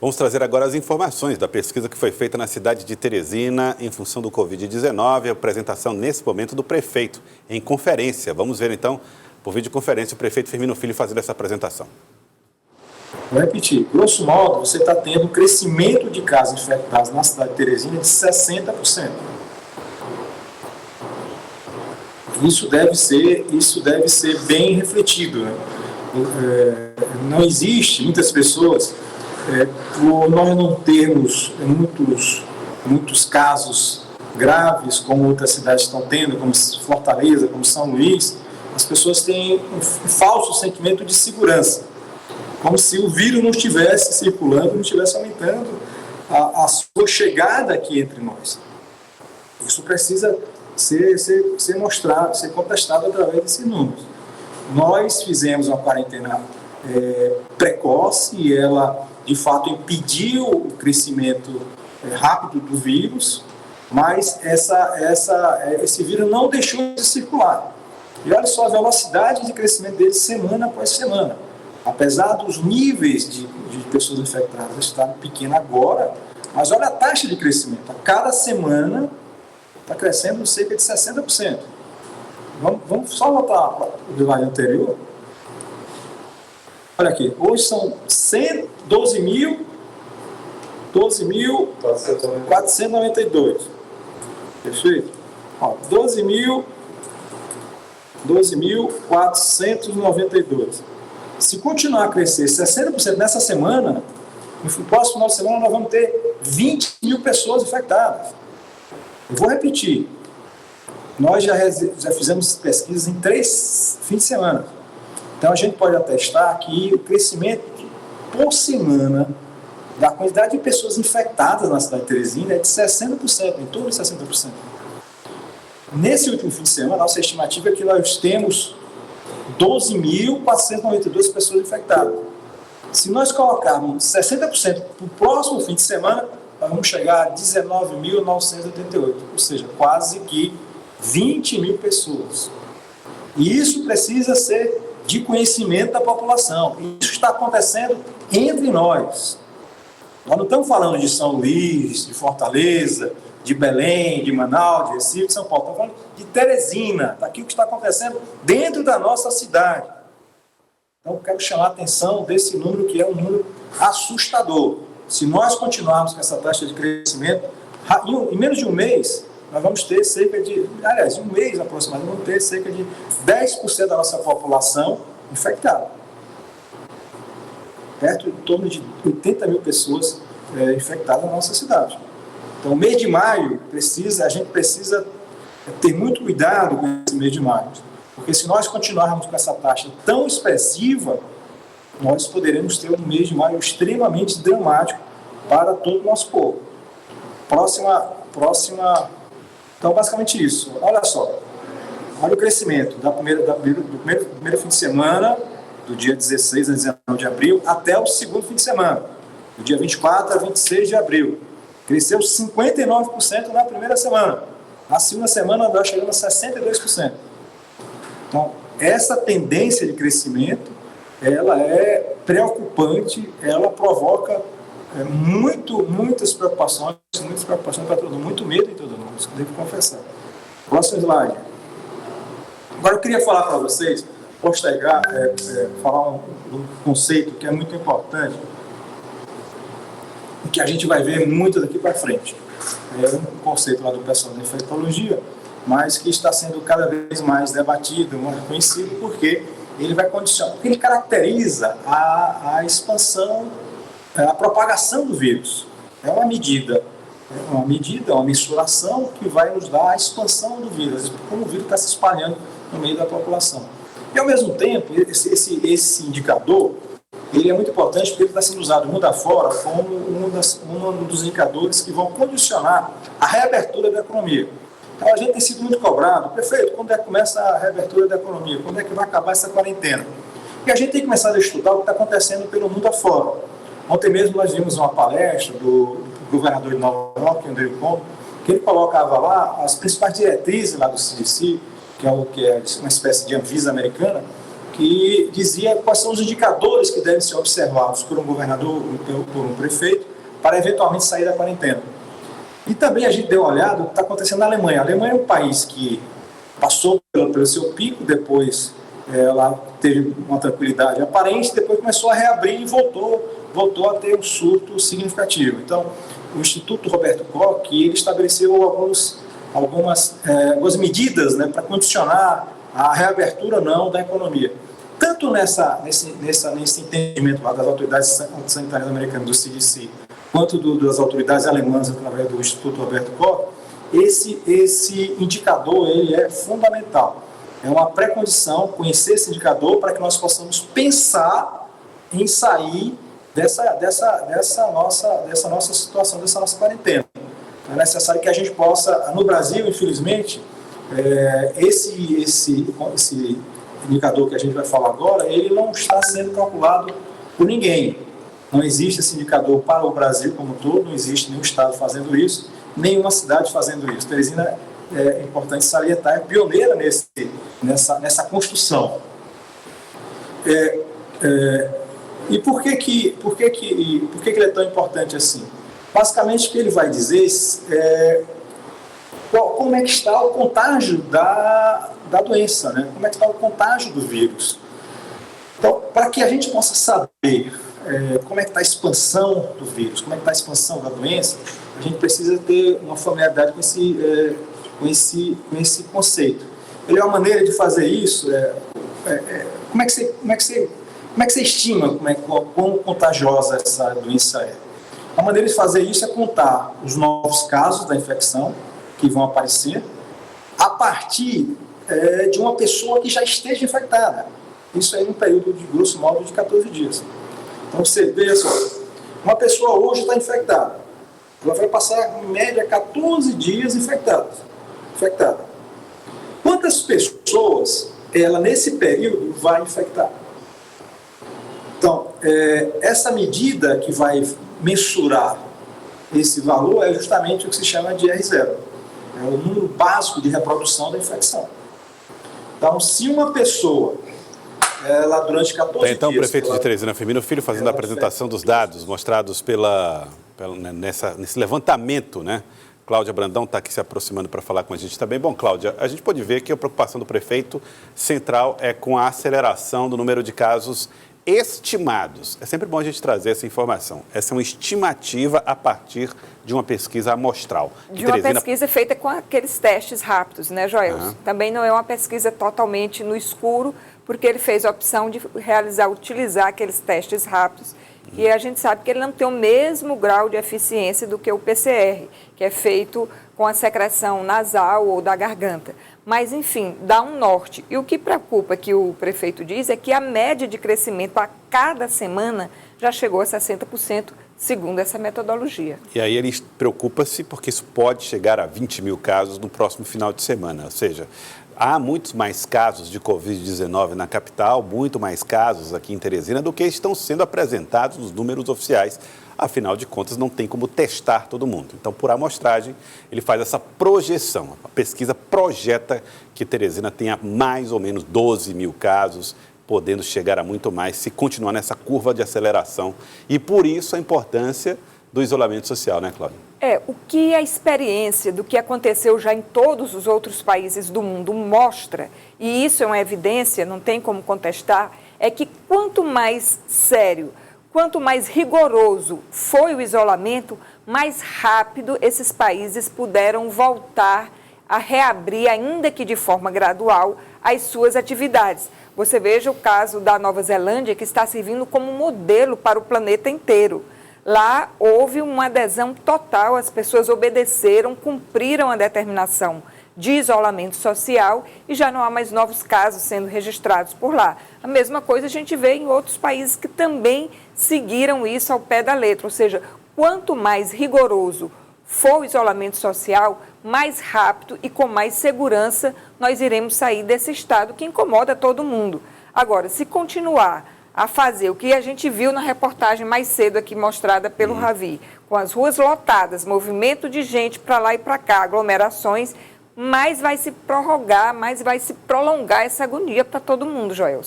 Vamos trazer agora as informações da pesquisa que foi feita na cidade de Teresina em função do Covid-19, a apresentação nesse momento do prefeito em conferência. Vamos ver então, por videoconferência, o prefeito Firmino Filho fazendo essa apresentação. Vou repetir, grosso modo, você está tendo um crescimento de casos infectados na cidade de Teresina de 60%. Isso deve ser bem refletido, né? Não existe, muitas pessoas, por nós não termos muitos casos graves, como outras cidades estão tendo, como Fortaleza, como São Luís, as pessoas têm um falso sentimento de segurança, como se o vírus não estivesse circulando, não estivesse aumentando a sua chegada aqui entre nós. Isso precisa ser mostrado, ser contestado através desses números. Nós fizemos uma quarentena precoce e ela, de fato, impediu o crescimento rápido do vírus, mas esse vírus não deixou de circular. E olha só a velocidade de crescimento dele semana após semana. Apesar dos níveis de pessoas infectadas estarem pequenos agora, mas olha a taxa de crescimento. A cada semana está crescendo cerca de 60%. Vamos só voltar o slide anterior. Olha aqui, hoje são 12.492. Perfeito? 12.492. Se continuar a crescer 60% nessa semana, no próximo final de semana nós vamos ter 20 mil pessoas infectadas. Eu vou repetir. Nós já fizemos pesquisas em 3 fins de semana. Então a gente pode atestar que o crescimento por semana da quantidade de pessoas infectadas na cidade de Teresina é de 60%, em torno de 60%. Nesse último fim de semana, a nossa estimativa é que nós temos 12.492 pessoas infectadas. Se nós colocarmos 60% para o próximo fim de semana, nós vamos chegar a 19.988, ou seja, quase que 20 mil pessoas. E isso precisa ser de conhecimento da população. Isso está acontecendo entre nós. Nós não estamos falando de São Luís, de Fortaleza, de Belém, de Manaus, de Recife, de São Paulo. Estamos falando de Teresina, daquilo que está acontecendo dentro da nossa cidade. Então, eu quero chamar a atenção desse número, que é um número assustador. Se nós continuarmos com essa taxa de crescimento, em menos de um mês, nós vamos ter cerca de, aliás, um mês aproximadamente, vamos ter cerca de 10% da nossa população infectada. Perto, em torno de 80 mil pessoas infectadas na nossa cidade. Então, o mês de maio, a gente precisa ter muito cuidado com esse mês de maio. Porque se nós continuarmos com essa taxa tão expressiva, nós poderemos ter um mês de maio extremamente dramático para todo o nosso povo. Então, basicamente isso. Olha só. Olha o crescimento do primeiro fim de semana, do dia 16 a 19 de abril, até o segundo fim de semana, do dia 24 a 26 de abril. Cresceu 59% na primeira semana. Na segunda semana, nós chegamos a 62%. Então, essa tendência de crescimento, ela é preocupante, ela provoca muitas preocupações para todo mundo, muito medo em todo mundo, isso devo confessar. Próximo slide. Agora eu queria falar para vocês, falar um conceito que é muito importante, que a gente vai ver muito daqui para frente. É um conceito lá do pessoal da infectologia, mas que está sendo cada vez mais debatido, mais conhecido, porque ele vai condicionar, porque ele caracteriza a expansão, a propagação do vírus. É uma medida, uma mensuração que vai nos dar a expansão do vírus, como o vírus está se espalhando no meio da população. E, ao mesmo tempo, esse indicador, ele é muito importante porque ele está sendo usado mundo afora como um dos indicadores que vão condicionar a reabertura da economia. Então, a gente tem sido muito cobrado, prefeito, quando é que começa a reabertura da economia? Quando é que vai acabar essa quarentena? E a gente tem começado a estudar o que está acontecendo pelo mundo afora. Ontem mesmo nós vimos uma palestra do governador de Nova York, Andrew Cuomo, que ele colocava lá as principais diretrizes lá do CDC, que é uma espécie de Anvisa americana, que dizia quais são os indicadores que devem ser observados por um governador, por um prefeito, para eventualmente sair da quarentena. E também a gente deu uma olhada no que está acontecendo na Alemanha. A Alemanha é um país que passou pelo seu pico, depois ela teve uma tranquilidade aparente, depois começou a reabrir e voltou a ter um surto significativo. Então, o Instituto Roberto Koch, ele estabeleceu algumas medidas, né, para condicionar a reabertura ou não da economia. Tanto nesse entendimento lá das autoridades sanitárias americanas, do CDC, quanto das autoridades alemãs, através do Instituto Roberto Koch, esse indicador ele é fundamental. É uma pré-condição conhecer esse indicador para que nós possamos pensar em sair dessa nossa situação, dessa nossa quarentena. É necessário que a gente possa, no Brasil, infelizmente, esse indicador que a gente vai falar agora, ele não está sendo calculado por ninguém. Não existe esse indicador para o Brasil como um todo, não existe nenhum estado fazendo isso, nenhuma cidade fazendo isso. Teresina, é importante salientar, é pioneira nessa construção. E por que ele é tão importante assim? Basicamente, o que ele vai dizer como é que está o contágio da doença, né? Como é que está o contágio do vírus. Então, para que a gente possa saber como é que está a expansão do vírus, como é que está a expansão da doença, a gente precisa ter uma familiaridade com esse conceito. Ele é uma maneira de fazer isso. Como é que você estima quão contagiosa essa doença é? A maneira de fazer isso é contar os novos casos da infecção que vão aparecer a partir de uma pessoa que já esteja infectada. Isso aí em um período de, grosso modo, de 14 dias. Então você vê só, uma pessoa hoje está infectada. Ela vai passar, em média, 14 dias infectada. Quantas pessoas ela, nesse período, vai infectar? Então, essa medida que vai mensurar esse valor é justamente o que se chama de R0. É o número básico de reprodução da infecção. Então, se uma pessoa, ela durante 14 dias... Então, o prefeito de Teresina, Firmino Filho, fazendo a apresentação dos dados mostrados nesse levantamento, né? Cláudia Brandão está aqui se aproximando para falar com a gente também. Bom, Cláudia, a gente pode ver que a preocupação do prefeito central é com a aceleração do número de casos estimados. É sempre bom a gente trazer essa informação. Essa é uma estimativa a partir de uma pesquisa amostral. De uma pesquisa feita com aqueles testes rápidos, né, Joelson? Também não é uma pesquisa totalmente no escuro, porque ele fez a opção de utilizar aqueles testes rápidos. E a gente sabe que ele não tem o mesmo grau de eficiência do que o PCR, que é feito com a secreção nasal ou da garganta. Mas, enfim, dá um norte. E o que preocupa, que o prefeito diz, é que a média de crescimento a cada semana já chegou a 60%, segundo essa metodologia. E aí ele preocupa-se porque isso pode chegar a 20 mil casos no próximo final de semana. Ou seja, há muitos mais casos de Covid-19 na capital, muito mais casos aqui em Teresina do que estão sendo apresentados nos números oficiais. Afinal de contas, não tem como testar todo mundo. Então, por amostragem, ele faz essa projeção. A pesquisa projeta que Teresina tenha mais ou menos 12 mil casos, podendo chegar a muito mais se continuar nessa curva de aceleração. E por isso a importância do isolamento social, né, Cláudia? O que a experiência do que aconteceu já em todos os outros países do mundo mostra, e isso é uma evidência, não tem como contestar, é que quanto mais sério, quanto mais rigoroso foi o isolamento, mais rápido esses países puderam voltar a reabrir, ainda que de forma gradual, as suas atividades. Você veja o caso da Nova Zelândia, que está servindo como modelo para o planeta inteiro. Lá houve uma adesão total, as pessoas obedeceram, cumpriram a determinação de isolamento social e já não há mais novos casos sendo registrados por lá. A mesma coisa a gente vê em outros países que também seguiram isso ao pé da letra, ou seja, quanto mais rigoroso for o isolamento social, mais rápido e com mais segurança nós iremos sair desse estado que incomoda todo mundo. Agora, se continuar a fazer o que a gente viu na reportagem mais cedo aqui mostrada pelo Ravi, com as ruas lotadas, movimento de gente para lá e para cá, aglomerações, mais vai se prorrogar, mais vai se prolongar essa agonia para todo mundo, Joelson.